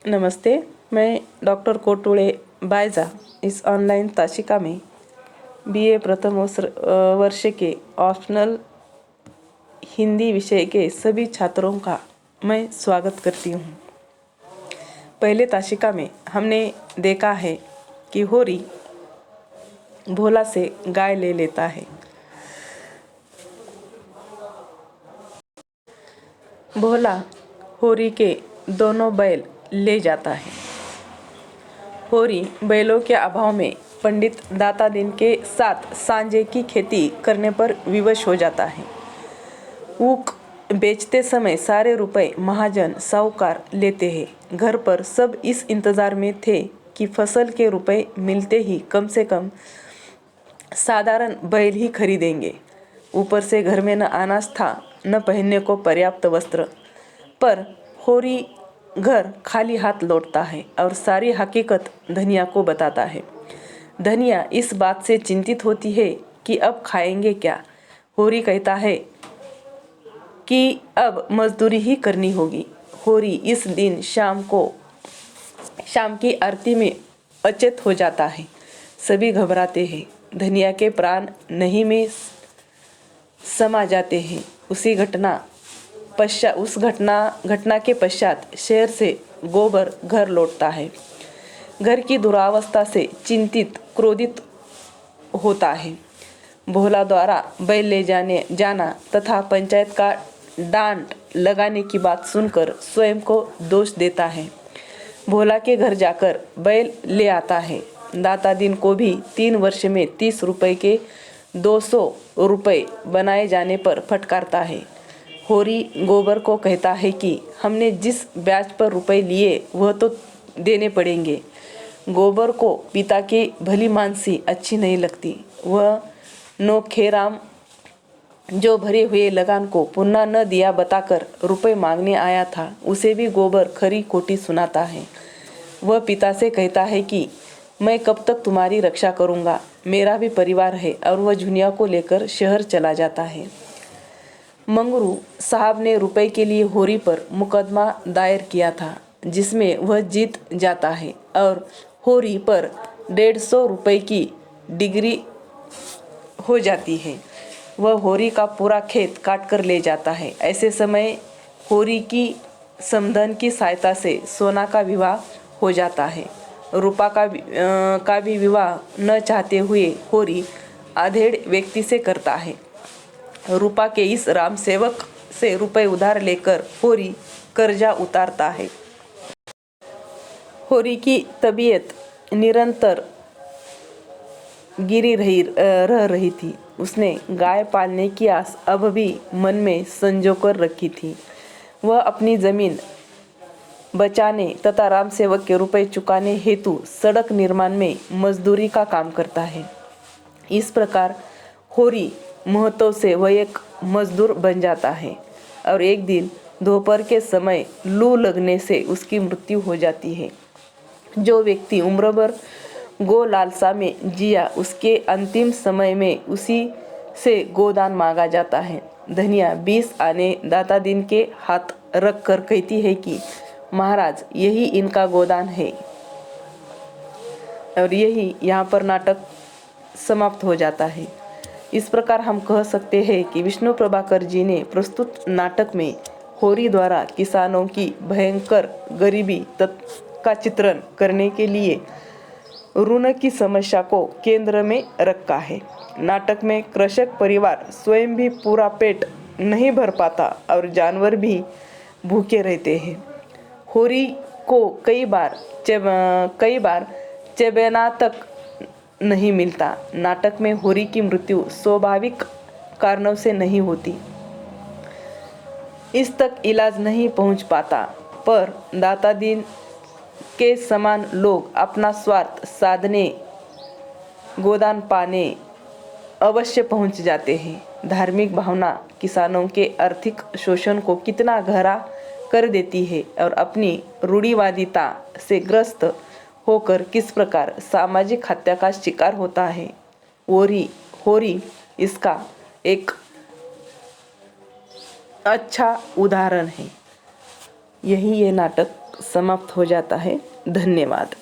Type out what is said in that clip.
नमस्ते। मैं डॉक्टर कोटुळे बायजा इस ऑनलाइन ताशिका में बीए प्रथम वर्ष के ऑप्शनल हिंदी विषय के सभी छात्रों का मैं स्वागत करती हूँ। पहले ताशिका में हमने देखा है कि होरी भोला से गाय ले लेता है। भोला होरी के दोनों बैल ले जाता है। होरी बैलों के अभाव में पंडित दाता दिन के साथ सांझे की खेती करने पर विवश हो जाता है। ऊख बेचते समय सारे रुपए महाजन साहूकार लेते हैं। घर पर सब इस इंतजार में थे कि फसल के रुपए मिलते ही कम से कम साधारण बैल ही खरीदेंगे। ऊपर से घर में न अनाज था, न पहनने को पर्याप्त वस्त्र। पर होरी घर खाली हाथ लौटता है और सारी हकीकत धनिया को बताता है। धनिया इस बात से चिंतित होती है कि अब खाएंगे क्या। होरी कहता है कि अब मजदूरी ही करनी होगी। होरी इस दिन शाम की आरती में अचेत हो जाता है। सभी घबराते हैं। धनिया के प्राण नहीं में समा जाते हैं। उस घटना के पश्चात शहर से गोबर घर लौटता है। घर की दुरावस्था से चिंतित क्रोधित होता है। भोला द्वारा बैल ले जाना तथा पंचायत का डांट लगाने की बात सुनकर स्वयं को दोष देता है। भोला के घर जाकर बैल ले आता है। दाता दिन को भी 3 वर्ष में 30 रुपए के 200 रुपए बनाए जाने पर फटकारता है। होरी गोबर को कहता है कि हमने जिस ब्याज पर रुपए लिए वह तो देने पड़ेंगे। गोबर को पिता की भली मानसी अच्छी नहीं लगती। वह नौखेराम जो भरे हुए लगान को पुनः न दिया बताकर रुपए मांगने आया था, उसे भी गोबर खरी खोटी सुनाता है। वह पिता से कहता है कि मैं कब तक तुम्हारी रक्षा करूंगा, मेरा भी परिवार है, और वह झुनिया को लेकर शहर चला जाता है। मंगरू साहब ने रुपए के लिए होरी पर मुकदमा दायर किया था, जिसमें वह जीत जाता है और होरी पर 150 रुपए की डिग्री हो जाती है। वह होरी का पूरा खेत काट कर ले जाता है। ऐसे समय होरी की समधन की सहायता से सोना का विवाह हो जाता है। रूपा का भी विवाह न चाहते हुए होरी आधेड़ व्यक्ति से करता है। रूपा के इस राम सेवक से रुपए उधार लेकर होरी कर्जा उतारता है। होरी की तबीयत निरंतर गिरी रह रही थी। उसने गाय पालने की आस अब भी मन में संजो कर रखी थी। वह अपनी जमीन बचाने तथा राम सेवक के रुपए चुकाने हेतु सड़क निर्माण में मजदूरी का काम करता है। इस प्रकार होरी महतो से वह एक मजदूर बन जाता है और एक दिन दोपहर के समय लू लगने से उसकी मृत्यु हो जाती है। जो व्यक्ति उम्र भर गो लालसा में जिया, उसके अंतिम समय में उसी से गोदान मांगा जाता है। धनिया 20 आने दाता दिन के हाथ रख कर कहती है कि महाराज, यही इनका गोदान है। और यही यहाँ पर नाटक समाप्त हो जाता है। इस प्रकार हम कह सकते हैं कि विष्णु प्रभाकर जी ने प्रस्तुत नाटक में होरी द्वारा किसानों की भयंकर गरीबी का चित्रण करने के लिए ऋण की समस्या को केंद्र में रखा है। नाटक में कृषक परिवार स्वयं भी पूरा पेट नहीं भर पाता और जानवर भी भूखे रहते हैं। होरी को कई बार चबेना तक नहीं मिलता। नाटक में होरी की मृत्यु स्वाभाविक कारणों से नहीं होती, इस तक इलाज नहीं पहुंच पाता, पर दाता दिन के समान लोग अपना स्वार्थ साधने गोदान पाने अवश्य पहुंच जाते हैं। धार्मिक भावना किसानों के आर्थिक शोषण को कितना गहरा कर देती है और अपनी रूढ़िवादिता से ग्रस्त होकर किस प्रकार सामाजिक हत्या का शिकार होता है। होरी इसका एक अच्छा उदाहरण है। यही ये नाटक समाप्त हो जाता है। धन्यवाद।